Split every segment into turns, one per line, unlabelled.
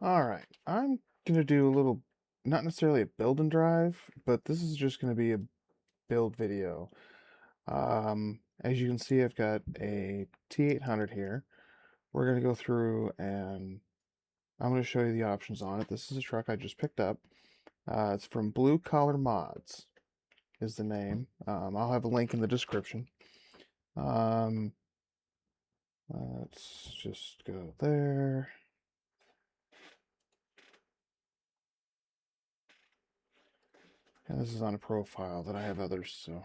All right, I'm gonna do a little, not necessarily a build and drive, but this is just gonna be a build video. As you can see, I've got a T800 here. We're gonna go through and I'm gonna show you the options on it. This is a truck I just picked up. It's from Blue Collar Mods is the name. I'll have a link in the description. Um, let's just go there. And this is on a profile that I have others, so.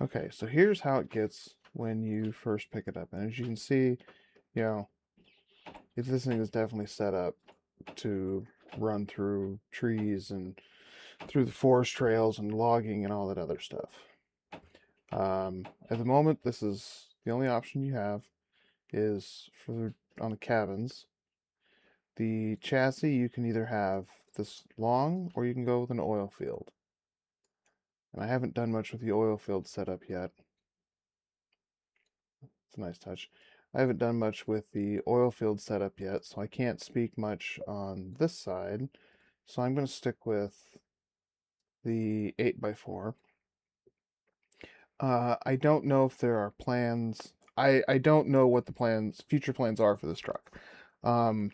Okay, so here's how it gets when you first pick it up. And as you can see, you know, this thing is definitely set up to run through trees and through the forest trails and logging and all that other stuff. At the moment, this is the only option you have is for on the cabins. The chassis, you can either have this long or you can go with an oil field. And I haven't done much with the oil field setup yet. It's a nice touch. I haven't done much with the oil field setup yet, so I can't speak much on this side. So I'm going to stick with the 8x4. I don't know if there are plans. I don't know what the future plans are for this truck. Um,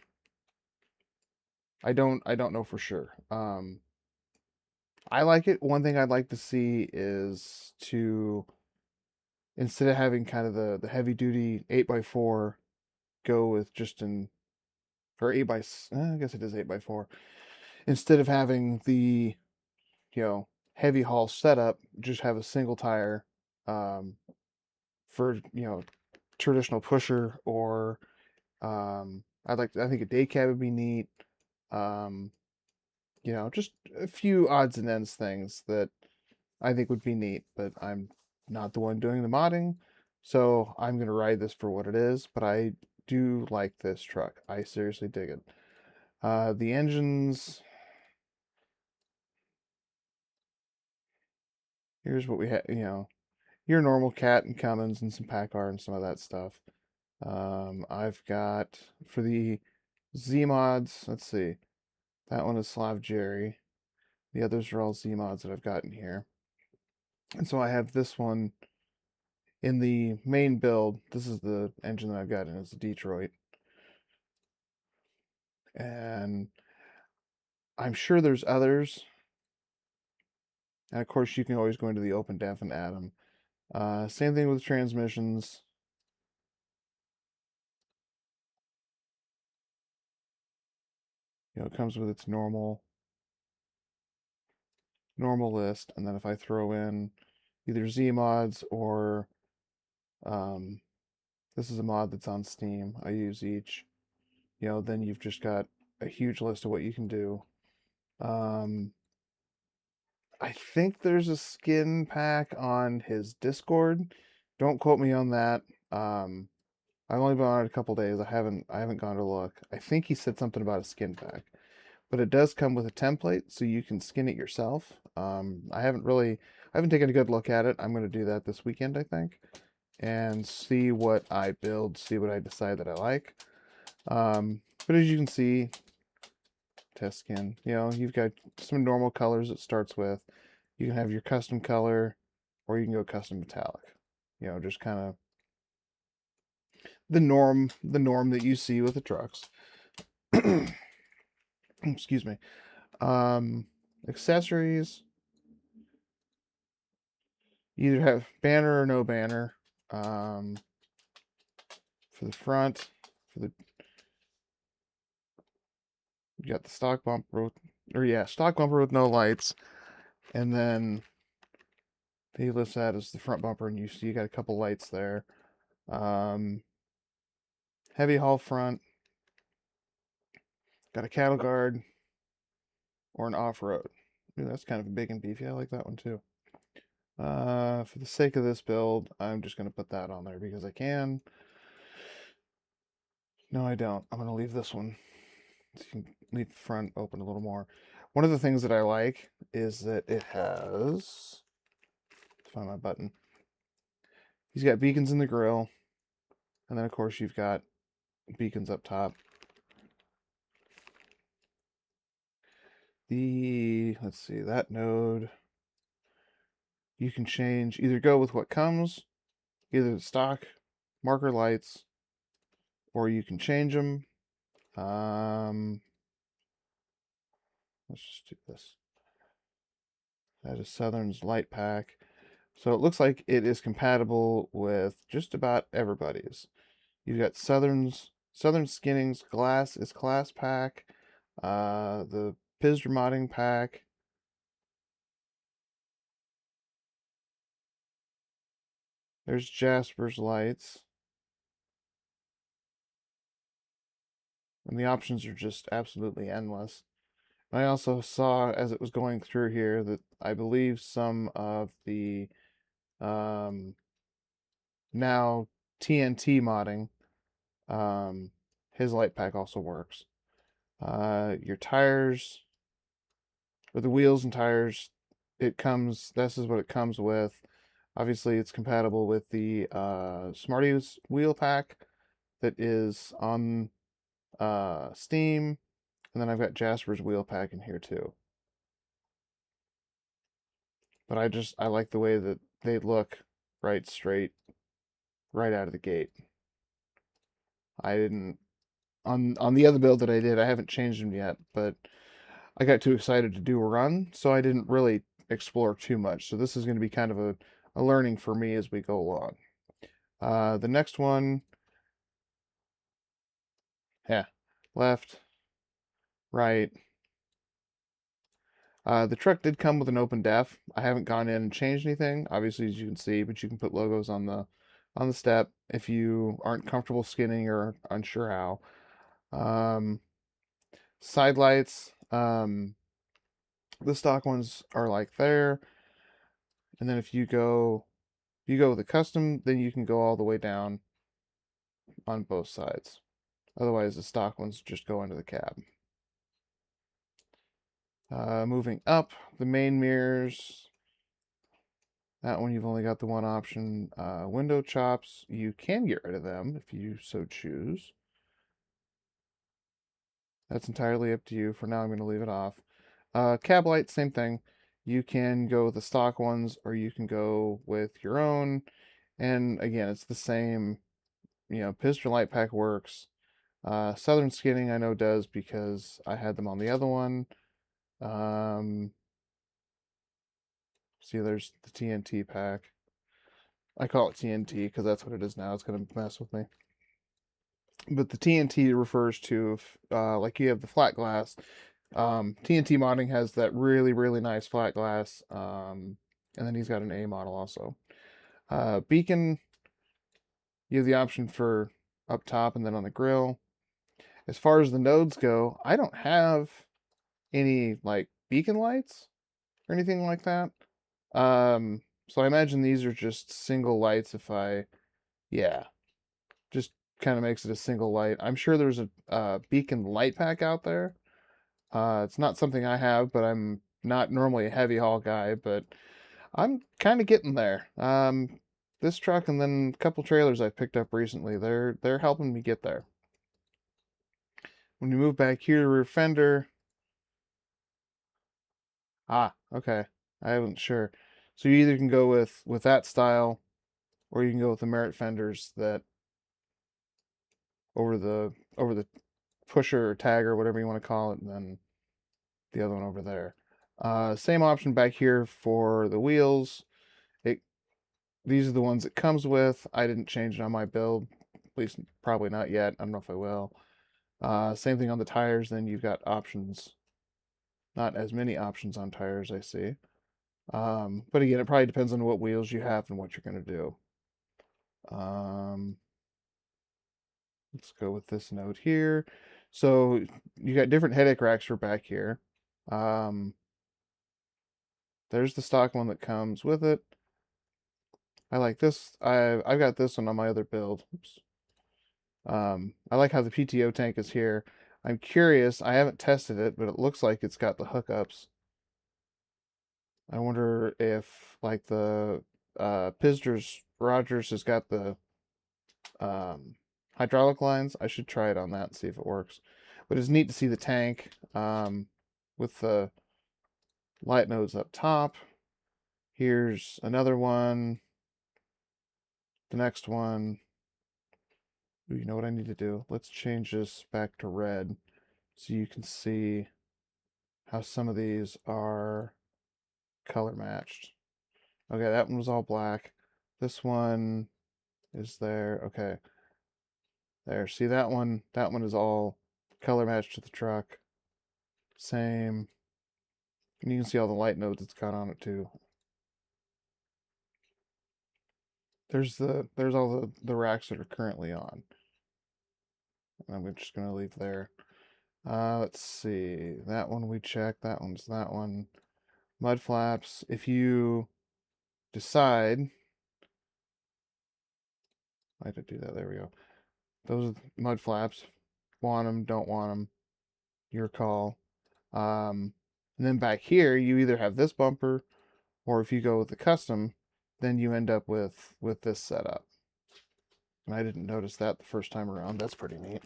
I don't know for sure. I like it. One thing I'd like to see is to, instead of having kind of the heavy duty 8x4, go with just an, or 8 by, I guess it is 8x4. Instead of having the, you know, heavy haul setup, just have a single tire, um, for, traditional pusher, or I think a day cab would be neat. Um, just a few odds and ends things that I think would be neat, but I'm not the one doing the modding, so I'm gonna ride this for what it is. But I do like this truck. I seriously dig it. The engines. Here's what we have. Your normal Cat and Cummins and some Packard and some of that stuff. I've got for the Z mods. Let's see. That one is Slav Jerry. The others are all Z mods that I've gotten here. And so I have this one in the main build. This is the engine that I've got in. It's a Detroit. And I'm sure there's others. And of course, you can always go into the open def and add them. Same thing with transmissions. It comes with its normal list. And then if I throw in either Z mods or um, this is a mod that's on Steam. I use each. Then you've just got a huge list of what you can do. Um, I think there's a skin pack on his Discord. Don't quote me on that. Um, I've only been on it a couple days. I haven't gone to look. I think he said something about a skin pack, but it does come with a template, so you can skin it yourself. I haven't taken a good look at it. I'm going to do that this weekend, I think, and see what I build, see what I decide that I like. But as you can see, test skin, you've got some normal colors it starts with. You can have your custom color, or you can go custom metallic. Just kind of the norm that you see with the trucks. Excuse me. Um, Accessories, either have banner or no banner. Um, for the front, for the you got the stock bumper stock bumper with no lights, and then he lists that as the front bumper, and you see you got a couple lights there. Um, Heavy haul front, got a cattle guard or an off road. Ooh, that's kind of big and beefy. I like that one too. For the sake of this build, I'm just going to put that on there because I can. No, I don't. I'm going to leave this one. So you can leave the front open a little more. One of the things that I like is that it has, find my button. He's got beacons in the grill. And then, of course, you've got beacons up top. Let's see, that node, you can change, either go with what comes, either the stock marker lights, or you can change them. Let's just do this. That is Southern's light pack. So it looks like it is compatible with just about everybody's. You've got Southern Skinning's glass pack, the Pizdra modding pack. There's Jasper's lights. And the options are just absolutely endless. I also saw as it was going through here that I believe some of the um, now TNT modding, um, his light pack also works. Your tires, or the wheels and tires, this is what it comes with. Obviously, it's compatible with the Smarties wheel pack that is on Steam. And then I've got Jasper's wheel pack in here too. But I like the way that they look right straight right out of the gate. I didn't on the other build that I did, I haven't changed them yet, but I got too excited to do a run, so I didn't really explore too much. So this is going to be kind of a learning for me as we go along. The next one, yeah, left, right. The truck did come with an open def. I haven't gone in and changed anything, obviously, as you can see, but you can put logos on the step if you aren't comfortable skinning or unsure how. Um, Side lights, the stock ones are like there, and then if you go with a custom, then you can go all the way down on both sides. Otherwise, the stock ones just go into the cab. Moving up, the main mirrors. That one you've only got the one option. Window chops, you can get rid of them if you so choose. That's entirely up to you. For now, I'm going to leave it off. Cab light, same thing. You can go with the stock ones or you can go with your own. And again, it's the same, Piston Light Pack works. Southern Skinning I know does because I had them on the other one. Um, See, there's the TNT pack. I call it TNT because that's what it is now. It's going to mess with me. But the TNT refers to, like you have the flat glass. TNT modding has that really, really nice flat glass. And then he's got an A model also. Beacon, you have the option for up top and then on the grill. As far as the nodes go, I don't have any like beacon lights or anything like that. So I imagine these are just single lights yeah, just kind of makes it a single light. I'm sure there's a beacon light pack out there. It's not something I have, but I'm not normally a heavy haul guy, but I'm kind of getting there. This truck and then a couple trailers I picked up recently, they're helping me get there. When you move back here, rear fender. Okay. I wasn't sure. So you either can go with that style, or you can go with the Merit fenders that over the pusher or tag or whatever you want to call it, and then the other one over there. Same option back here for the wheels. It These are the ones it comes with. I didn't change it on my build, at least probably not yet. I don't know if I will. Same thing on the tires. Then you've got options. Not as many options on tires, I see. But again, it probably depends on what wheels you have and what you're going to do. Um, let's go with this note here. So you got different headache racks for back here. Um, there's the stock one that comes with it. I like this. I've got this one on my other build. Oops. I like how the PTO tank is here. I'm curious. I haven't tested it, but it looks like it's got the hookups. I wonder if like the Pizders Rogers has got the um, hydraulic lines. I should try it on that and see if it works. But it's neat to see the tank with the light nodes up top. Here's another one. The next one. Ooh, you know what I need to do? Let's change this back to red so you can see how some of these are color matched. Okay, that one was all black. This one is there. Okay, there. See that one? That one is all color matched to the truck. Same. And you can see all the light nodes it's got on it too. There's all the racks that are currently on. And I'm just gonna leave there. Let's see. That one we checked. That one's that one. Mud flaps. If you decide, I had to do that. There we go. Those are mud flaps. Want them? Don't want them? Your call. And then back here, you either have this bumper, or if you go with the custom, then you end up with this setup. And I didn't notice that the first time around. That's pretty neat.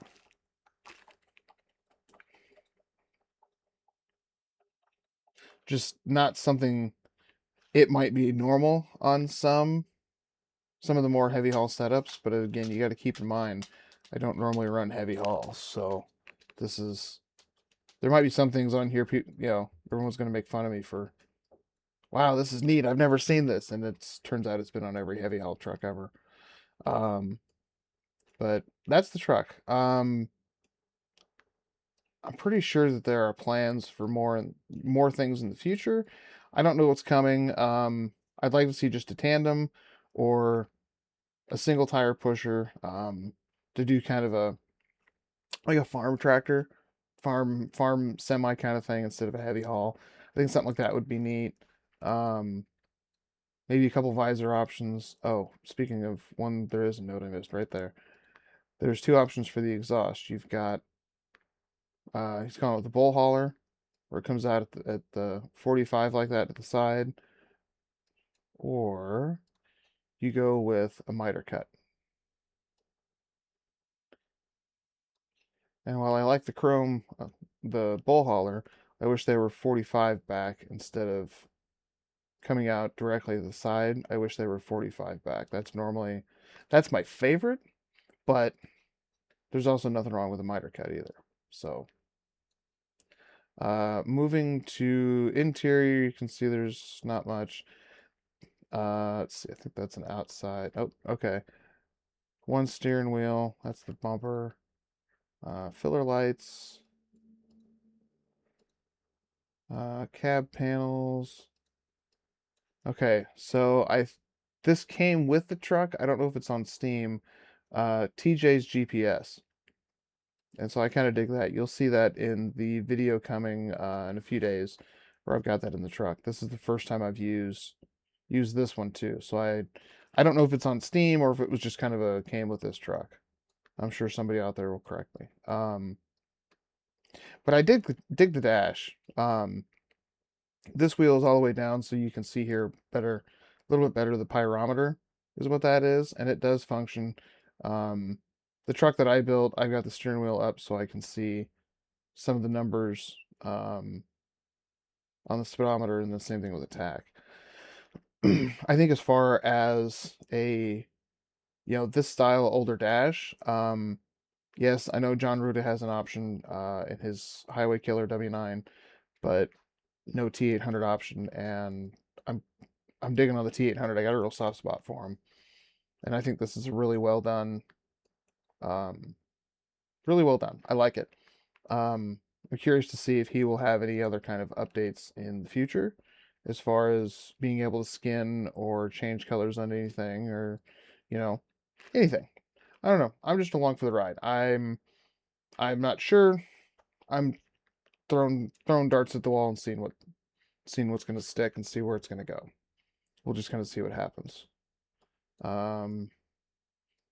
Just not something. It might be normal on some of the more heavy haul setups, but again, you got to keep in mind, I don't normally run heavy hauls, so this is there might be some things on here, everyone's going to make fun of me for, wow, this is neat. I've never seen this, and it turns out it's been on every heavy haul truck ever. Um, but that's the truck. I'm pretty sure that there are plans for more things in the future. I don't know what's coming. I'd like to see just a tandem or a single tire pusher to do kind of a like a farm tractor, farm semi kind of thing instead of a heavy haul. I think something like that would be neat. Um, Maybe a couple visor options. Oh, speaking of one, there is a note I missed right there. There's two options for the exhaust. You've got he's calling it the bull hauler, where it comes out at the 45 like that at the side, or you go with a miter cut. And while I like the chrome, the bull hauler, I wish they were 45 back instead of coming out directly to the side. I wish they were 45 back. That's my favorite, but there's also nothing wrong with a miter cut either. So, moving to interior, you can see there's not much. Let's see, I think that's an outside. Oh, okay. One steering wheel, that's the bumper. Filler lights. Cab panels. Okay, so this came with the truck. I don't know if it's on Steam. TJ's GPS. And so I kind of dig that. You'll see that in the video coming in a few days where I've got that in the truck. This is the first time I've used this one too. So I don't know if it's on Steam or if it was just kind of a came with this truck. I'm sure somebody out there will correct me. But I dig the dash. This wheel is all the way down, so you can see here better, a little bit better. The pyrometer is what that is, and it does function. Um, the truck that I built, I've got the steering wheel up so I can see some of the numbers on the speedometer, and the same thing with the tach. I think as far as this style older dash, yes, I know John Ruda has an option in his Highway Killer W9, but no T800 option, and I'm digging on the T800. I got a real soft spot for him, and I think this is really well done. Um, really well done. I like it. I'm curious to see if he will have any other kind of updates in the future, as far as being able to skin or change colors on anything, or you know, anything. I don't know. I'm just along for the ride. I'm not sure. I'm throwing darts at the wall and seeing what's going to stick and see where it's going to go. We'll just kind of see what happens. Um,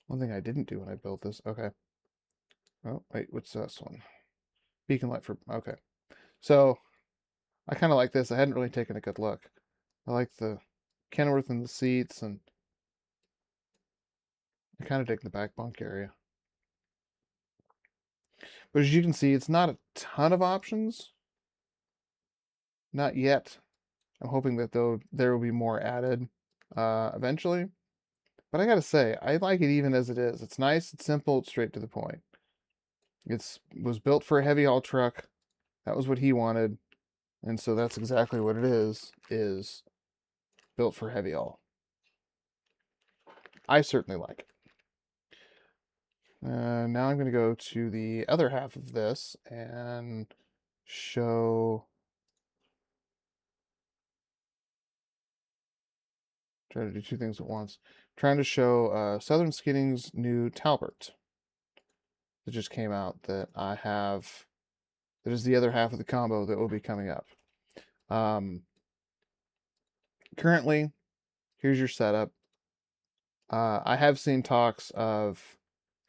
One thing I didn't do when I built this. Okay. Oh, wait, what's this one? Beacon light for, okay. So, I kind of like this. I hadn't really taken a good look. I like the Kenworth in the seats, and I kind of dig the back bunk area. But as you can see, it's not a ton of options. Not yet. I'm hoping that there will be more added eventually. But I gotta say, I like it even as it is. It's nice, it's simple, it's straight to the point. It's was built for a heavy haul truck. That was what he wanted, and so that's exactly what it is built for heavy haul. I certainly like it. Now I'm going to go to the other half of this and show, try to do two things at once. Trying to show Southern Skinning's new Talbert that just came out that I have, that is the other half of the combo that will be coming up. Currently, here's your setup. I have seen talks of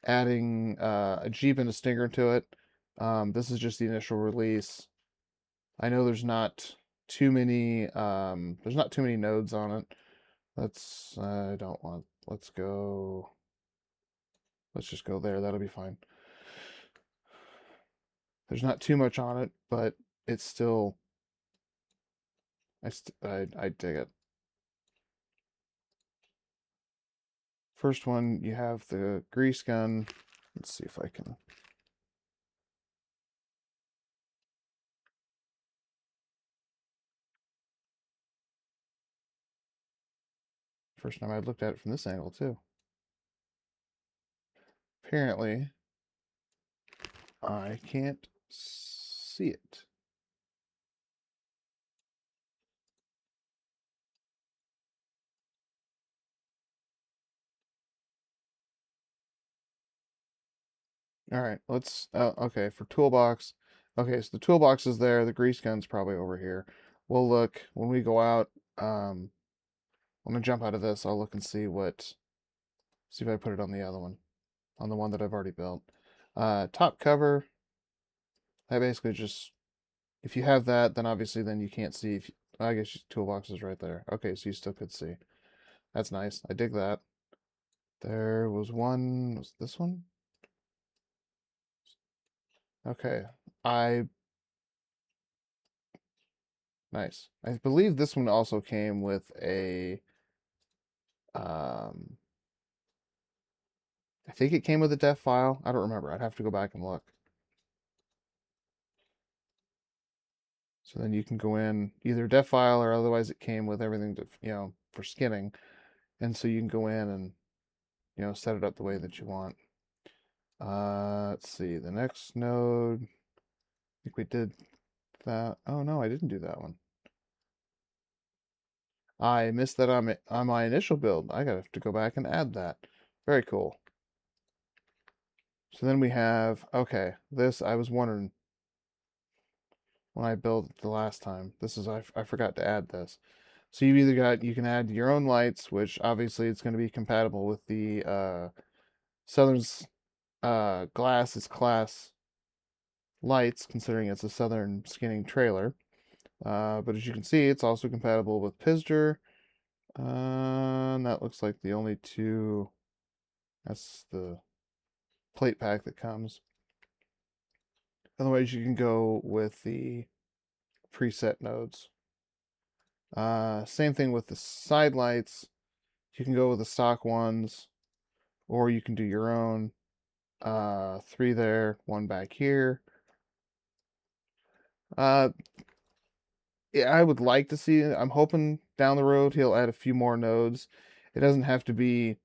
adding a Jeep and a Stinger to it. This is just the initial release. I know there's not too many nodes on it. I don't want, let's just go there. That'll be fine. There's not too much on it, but it's still, I dig it. First one, you have the grease gun. Let's see if I can. First time I looked at it from this angle too. Apparently, I can't see it. All right, let's, okay, for toolbox. Okay, so the toolbox is there. The grease gun's probably over here. We'll look when we go out. I'm gonna jump out of this. I'll look and see see if I put it on the other one, on the one that I've already built. Top cover. I basically just, if you have that, then obviously then you can't see. I guess your toolbox is right there. Okay, so you still could see. That's nice. I dig that. There was one. Was this one? Okay. I Nice. I believe this one also came with um I think it came with a def file. I don't remember. I'd have to go back and look. So then you can go in either def file or otherwise it came with everything to, for skinning. And so you can go in and, set it up the way that you want. Let's see. The next node, I think we did that. Oh no, I didn't do that one. I missed that on my initial build. I gotta have to go back and add that. Very cool. So then we have, okay, this, I was wondering when I built it the last time. I forgot to add this. So you can add your own lights, which obviously it's going to be compatible with the Southern's Glass's class lights, considering it's a Southern skinning trailer. But as you can see, it's also compatible with Pisger. And that looks like the only two. That's the plate pack that comes. Otherwise, you can go with the preset nodes. Same thing with the side lights. You can go with the stock ones, or you can do your own. Three there, one back here. Uh, yeah, I would like to see it. I'm hoping down the road he'll add a few more nodes. It doesn't have to be,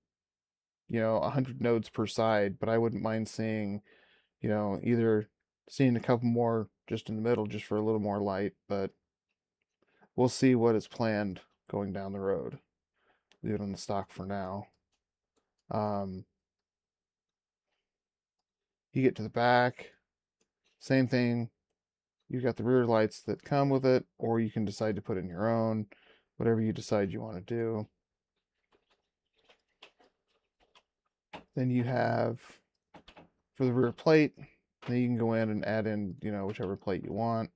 100 nodes per side, but I wouldn't mind seeing, either seeing a couple more just in the middle just for a little more light, but we'll see what is planned going down the road. Leave it on the stock for now. Um, you get to the back, same thing. You've got the rear lights that come with it, or you can decide to put in your own, whatever you decide you want to do. Then you have for the rear plate, then you can go in and add in, whichever plate you want.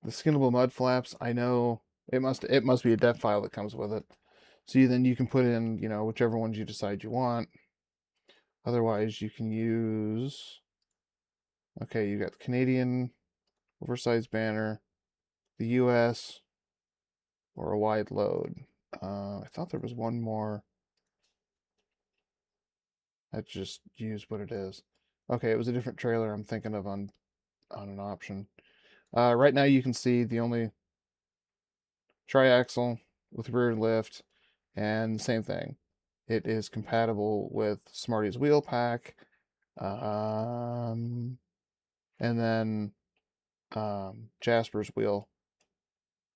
The skinnable mud flaps, I know it must be a def file that comes with it. So then you can put in, whichever ones you decide you want. Otherwise, you can use, okay, you got the Canadian oversized banner, the US, or a wide load. I thought there was one more. I just used what it is. Okay, it was a different trailer I'm thinking of on an option. Right now you can see the only triaxle with rear lift, and same thing. It is compatible with Smarty's wheel pack, um, and then Jasper's wheel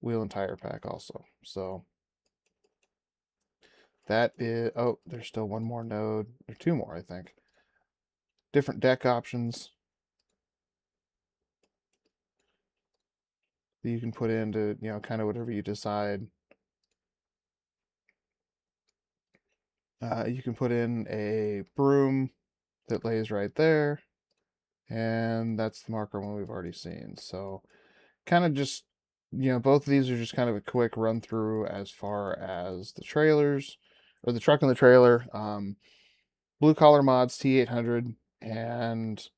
and tire pack also. So that is, oh, there's still one more node, or two more, I think. Different deck options that you can put into, kind of whatever you decide. You can put in a broom that lays right there, and that's the marker one we've already seen. So kind of just, both of these are just kind of a quick run through as far as the trailers, or the truck and the trailer. Blue Collar Mods T800 and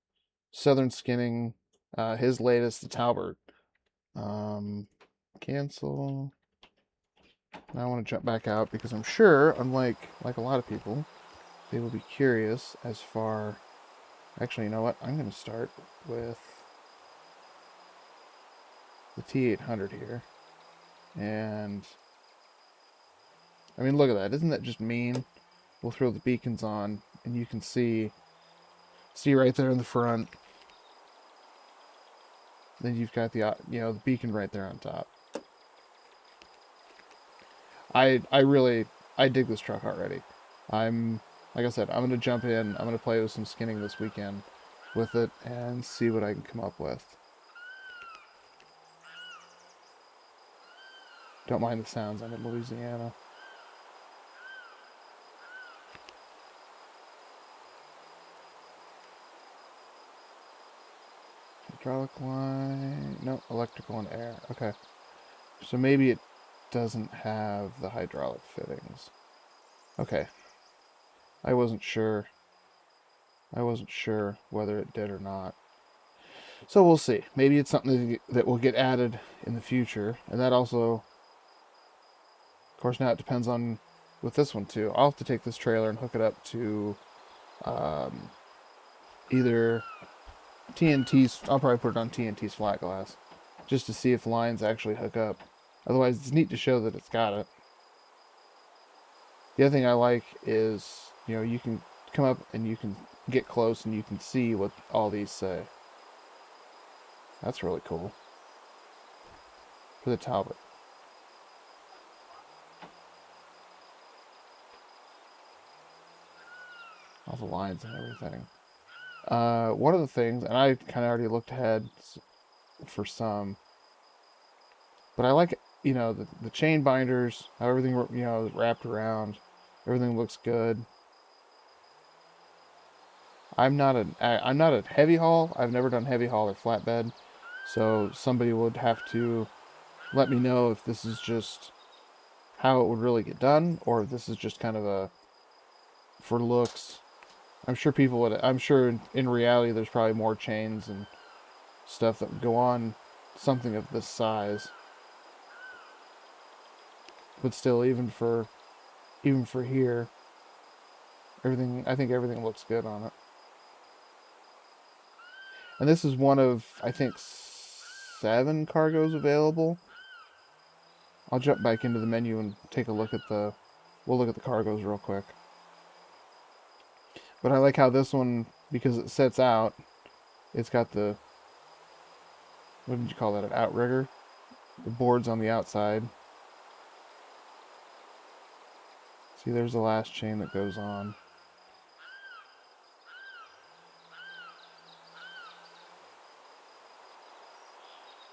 Southern Skinning, his latest, the Talbert. Cancel. Now I want to jump back out because I'm sure, unlike a lot of people, they will be curious as far. Actually, you know what? I'm going to start with the T800 here. And I mean, look at that. Isn't that just mean? We'll throw the beacons on, and you can see right there in the front. Then you've got the beacon right there on top. I really I dig this truck already. I'm like I said, I'm gonna jump in. I'm gonna play with some skinning this weekend with it and see what I can come up with. Don't mind the sounds. I'm in Louisiana. Hydraulic line. No, electrical and air. Okay. So maybe it doesn't have the hydraulic fittings. Okay. I wasn't sure. I wasn't sure whether it did or not. So we'll see. Maybe it's something that will get added in the future. And that also, of course, now it depends on with this one too. I'll have to take this trailer and hook it up to um, either TNT's. I'll probably put it on TNT's flat glass just to see if lines actually hook up. Otherwise, it's neat to show that it's got it. The other thing I like is, you can come up and you can get close and you can see what all these say. That's really cool. For the Talbot. All the lines and everything. One of the things, and I kind of already looked ahead for some, but I like, the chain binders, how everything, is wrapped around. Everything looks good. I'm not a heavy haul. I've never done heavy haul or flatbed, so somebody would have to let me know if this is just how it would really get done, or if this is just kind of a for looks. I'm sure in reality there's probably more chains and stuff that would go on something of this size. But still, even for here, I think everything looks good on it. And this is one of, I think, 7 cargoes available. I'll jump back into the menu and take a look at we'll look at the cargoes real quick. But I like how this one, because it sets out, it's got what did you call that, an outrigger? The boards on the outside. See, there's the last chain that goes on.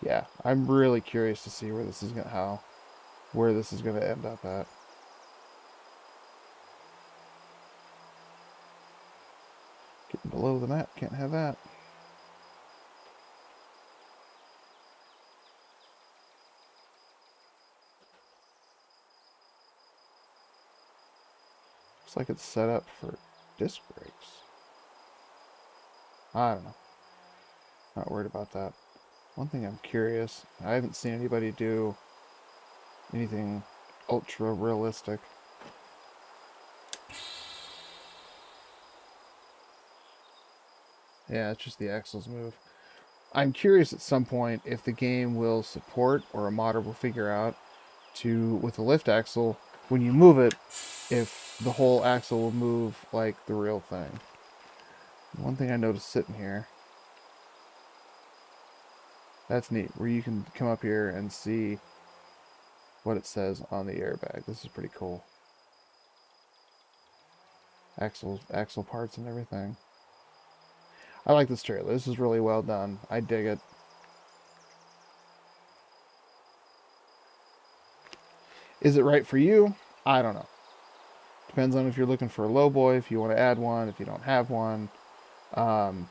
Yeah, I'm really curious to see where this is gonna end up at. Getting below the map, can't have that. Looks like it's set up for disc brakes. I don't know. Not worried about that. One thing I'm curious, I haven't seen anybody do anything ultra realistic. Yeah, it's just the axles move. I'm curious at some point if the game will support or a modder will figure out to, with the lift axle, when you move it, if the whole axle will move like the real thing. One thing I noticed sitting here, that's neat, where you can come up here and see what it says on the airbag. This is pretty cool. Axle parts and everything. I like this trailer. This is really well done. I dig it. Is it right for you? I don't know. Depends on if you're looking for a lowboy, if you want to add one, if you don't have one. Um,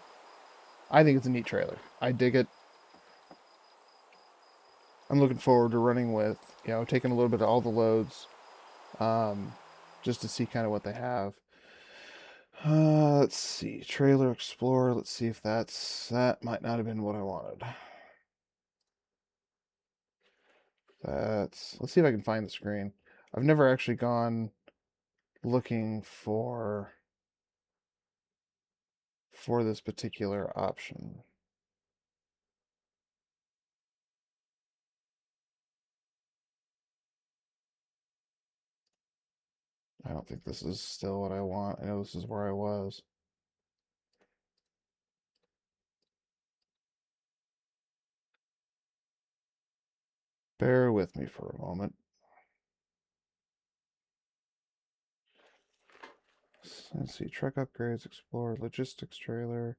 I think it's a neat trailer. I dig it. I'm looking forward to running with, taking a little bit of all the loads, um, just to see kind of what they have. Let's see, Trailer Explorer. Let's see if that might not have been what I wanted. Let's see if I can find the screen. I've never actually gone looking for this particular option. I don't think this is still what I want. I know this is where I was. Bear with me for a moment. Let's see, truck upgrades, explore, logistics trailer.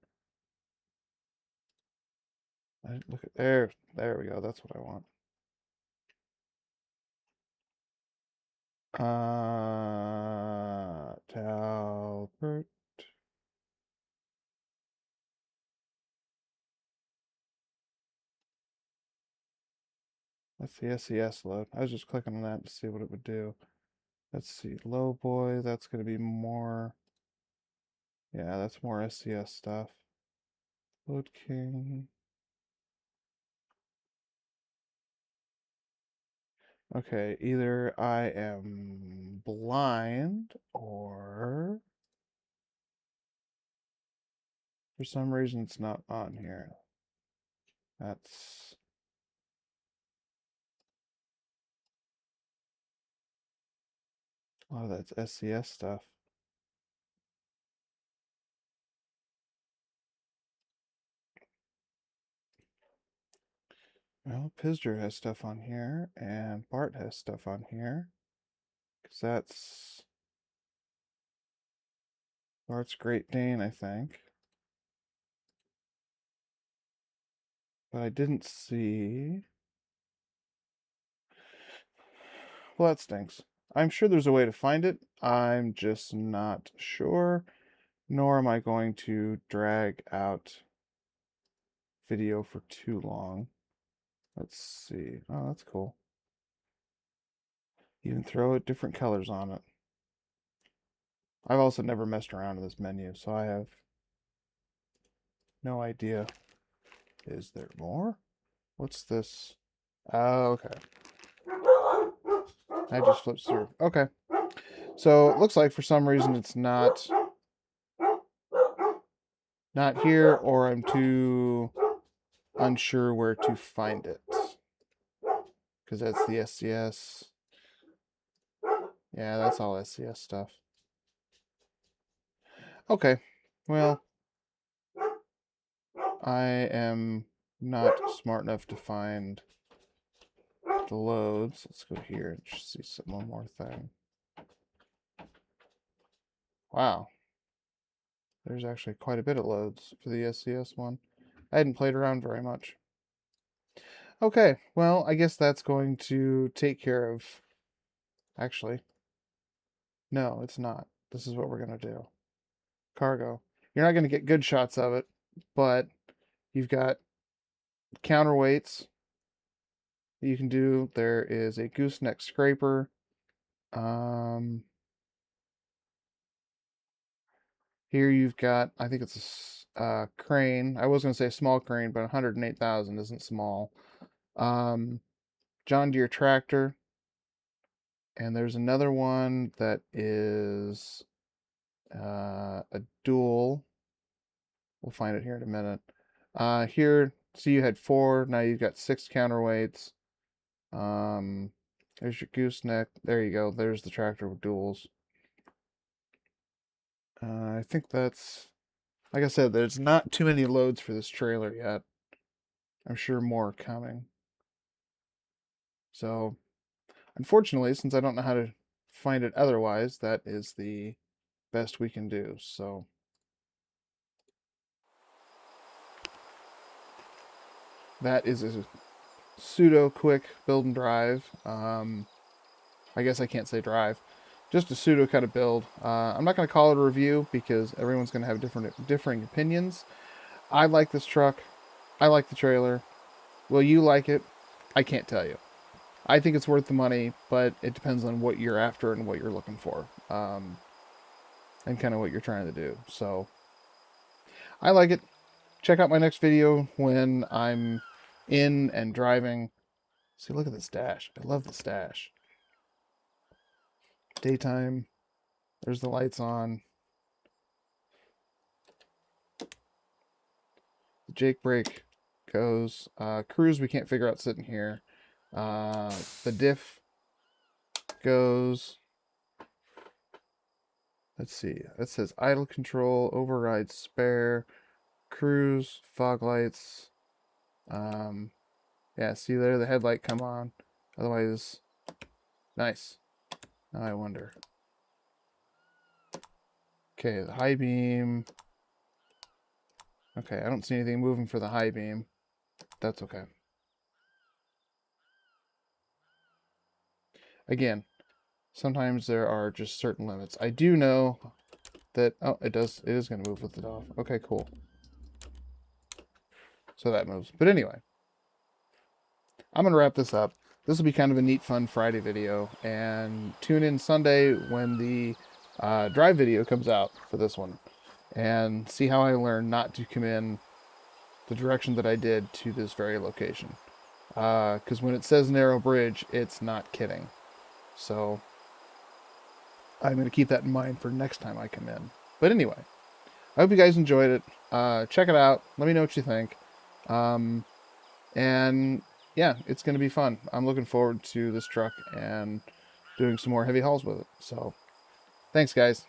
Look at there we go. That's what I want. Talbert. That's the SES load. I was just clicking on that to see what it would do. Let's see, Lowboy. That's going to be more. Yeah, that's more SCS stuff. Load King. Okay, either I am blind or for some reason it's not on here. That's a lot of that's SCS stuff. Well, Pizdra has stuff on here, and Bart has stuff on here. Because that's Bart's Great Dane, I think. But I didn't see. Well, that stinks. I'm sure there's a way to find it. I'm just not sure. Nor am I going to drag out video for too long. Let's see. Oh, that's cool. You can throw it different colors on it. I've also never messed around in this menu, so I have no idea. Is there more? What's this? Oh, okay. I just flipped through. Okay. So it looks like for some reason it's not here, or I'm too unsure where to find it. Because that's the SCS. Yeah, that's all SCS stuff. Okay. Well, I am not smart enough to find the loads. Let's go here and just see one more thing. Wow. There's actually quite a bit of loads for the SCS one. I hadn't played around very much. Okay, well, I guess that's going to take care of... Actually, no, it's not. This is what we're going to do. Cargo. You're not going to get good shots of it, but you've got counterweights that you can do. There is a gooseneck scraper. Here you've got, I think it's crane. I was going to say small crane, but 108,000 isn't small. John Deere tractor. And there's another one that is a dual. We'll find it here in a minute. Here, see you had 4. Now you've got 6 counterweights. There's your gooseneck. There you go. There's the tractor with duals. I think that's, like I said, there's not too many loads for this trailer yet. I'm sure more are coming. So, unfortunately, since I don't know how to find it otherwise, that is the best we can do. So, that is a pseudo quick build and drive. I guess I can't say drive. Just a pseudo kind of build. I'm not going to call it a review because everyone's going to have differing opinions. I like this truck. I like the trailer. Will you like it? I can't tell you. I think it's worth the money, but it depends on what you're after and what you're looking for, and kind of what you're trying to do. So I like it. Check out my next video when I'm in and driving. See, look at this dash. I love this dash. Daytime. There's the lights on. The Jake brake goes. Cruise we can't figure out sitting here. The diff goes. Let's see. That says idle control, override spare, cruise, fog lights. Yeah, see there, the headlight come on. Otherwise, nice. Now I wonder. Okay, the high beam. Okay, I don't see anything moving for the high beam. That's okay. Again, sometimes there are just certain limits. I do know that, oh, it is going to move with it off. Okay, cool. So that moves. But anyway, I'm going to wrap this up. This will be kind of a neat, fun Friday video. And tune in Sunday when the drive video comes out for this one. And see how I learned not to come in the direction that I did to this very location. Because when it says narrow bridge, it's not kidding. So I'm going to keep that in mind for next time I come in. But anyway, I hope you guys enjoyed it. Check it out. Let me know what you think. And yeah, it's going to be fun. I'm looking forward to this truck and doing some more heavy hauls with it. So thanks, guys.